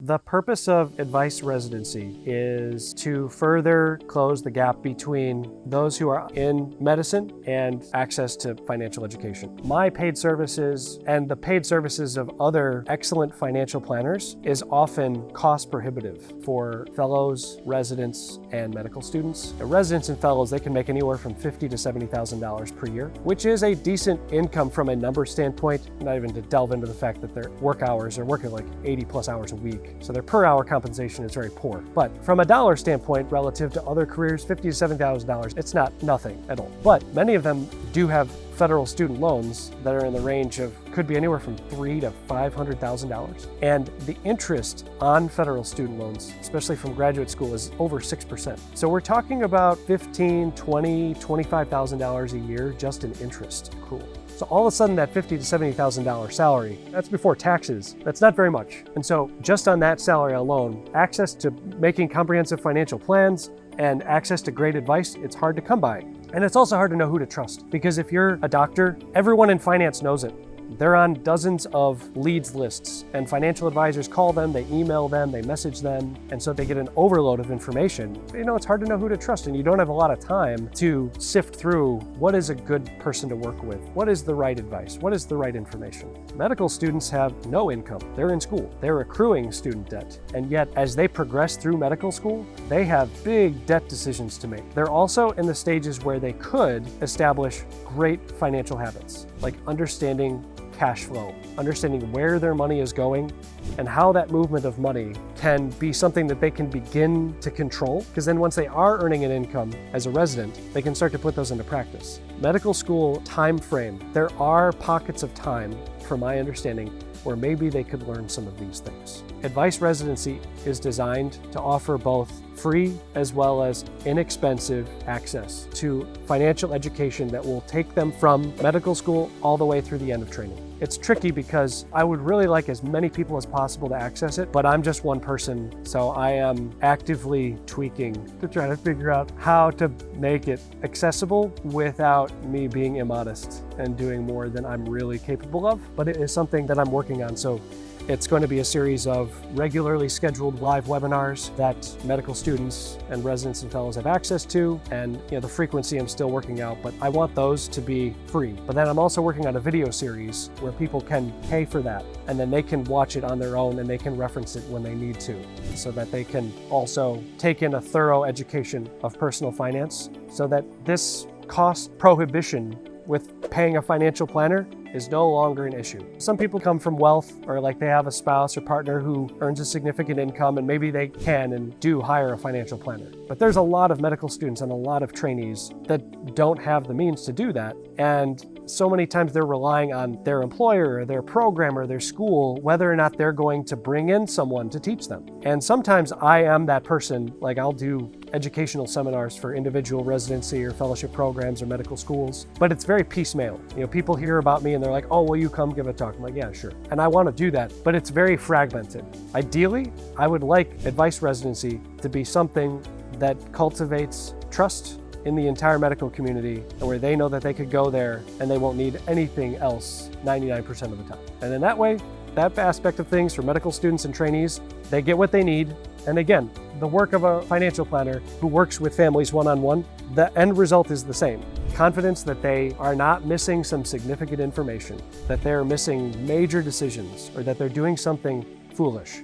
The purpose of Advice Residency is to further close the gap between those who are in medicine and access to financial education. My paid services and the paid services of other excellent financial planners is often cost prohibitive for fellows, residents, and medical students. Residents and fellows, they can make anywhere from $50,000 to $70,000 per year, which is a decent income from a number standpoint, not even to delve into the fact that their work hours are working like 80 plus hours a week. So their per hour compensation is very poor. But from a dollar standpoint, relative to other careers, $50,000 to $70,000, it's not nothing at all. But many of them do have federal student loans that are in the range of, could be anywhere from $300,000 to $500,000. And the interest on federal student loans, especially from graduate school, is over 6%. So we're talking about $15,000, $20,000, $25,000 a year just in interest accrual. So all of a sudden that $50,000 to $70,000 salary, that's before taxes, that's not very much. And so just on that salary alone, access to making comprehensive financial plans and access to great advice, it's hard to come by. And it's also hard to know who to trust, because if you're a doctor, everyone in finance knows it. They're on dozens of leads lists, and financial advisors call them, they email them, they message them, and so they get an overload of information. You know, it's hard to know who to trust, and you don't have a lot of time to sift through what is a good person to work with, what is the right advice, what is the right information. Medical students have no income. They're in school. They're accruing student debt, and yet as they progress through medical school, they have big debt decisions to make. They're also in the stages where they could establish great financial habits, like understanding cash flow, understanding where their money is going and how that movement of money can be something that they can begin to control, because then once they are earning an income as a resident, they can start to put those into practice. Medical school time frame, there are pockets of time, from my understanding, where maybe they could learn some of these things. Advice Residency is designed to offer both free as well as inexpensive access to financial education that will take them from medical school all the way through the end of training. It's tricky because I would really like as many people as possible to access it, but I'm just one person, so I am actively tweaking to try to figure out how to make it accessible without me being immodest and doing more than I'm really capable of. But it is something that I'm working on. So it's going to be a series of regularly scheduled live webinars that medical students and residents and fellows have access to. And the frequency I'm still working out, but I want those to be free. But then I'm also working on a video series where people can pay for that, and then they can watch it on their own and they can reference it when they need to, so that they can also take in a thorough education of personal finance, so that this cost prohibition with paying a financial planner is no longer an issue. Some people come from wealth, or like they have a spouse or partner who earns a significant income, and maybe they can and do hire a financial planner. But there's a lot of medical students and a lot of trainees that don't have the means to do that. And so many times they're relying on their employer or their program or their school, whether or not they're going to bring in someone to teach them. And sometimes I am that person, like I'll do educational seminars for individual residency or fellowship programs or medical schools, but it's very piecemeal. People hear about me and they're like, oh, will you come give a talk? I'm like, yeah, sure. And I want to do that, but it's very fragmented. Ideally, I would like Advice Residency to be something that cultivates trust in the entire medical community, and where they know that they could go there and they won't need anything else 99% of the time. And in that way, that aspect of things for medical students and trainees, they get what they need. And again, the work of a financial planner who works with families one-on-one, the end result is the same. Confidence that they are not missing some significant information, that they're missing major decisions, or that they're doing something foolish.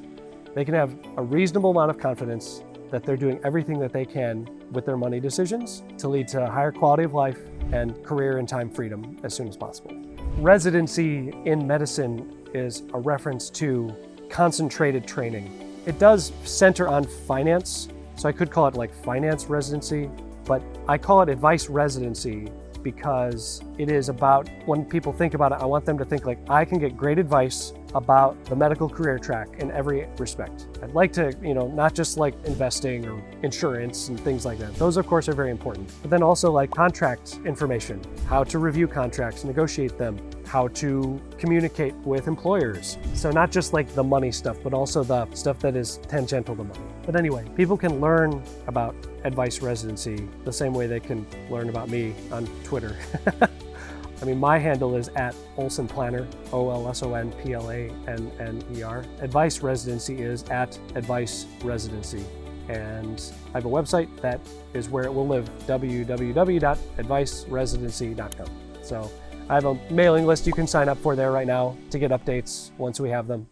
They can have a reasonable amount of confidence that they're doing everything that they can with their money decisions to lead to a higher quality of life and career and time freedom as soon as possible. Residency in medicine is a reference to concentrated training. It does center on finance, so I could call it like finance residency, but I call it Advice Residency because it is about, when people think about it, I want them to think like, I can get great advice about the medical career track in every respect. I'd like to, not just like investing or insurance and things like that. Those of course are very important, but then also like contract information, how to review contracts, negotiate them, how to communicate with employers. So not just like the money stuff, but also the stuff that is tangential to money. But anyway, people can learn about Advice Residency the same way they can learn about me on Twitter. I mean, my handle is at Olson Planner, OLSONPLANNER. Advice Residency is at Advice Residency. And I have a website that is where it will live, www.adviceresidency.com. So I have a mailing list you can sign up for there right now to get updates once we have them.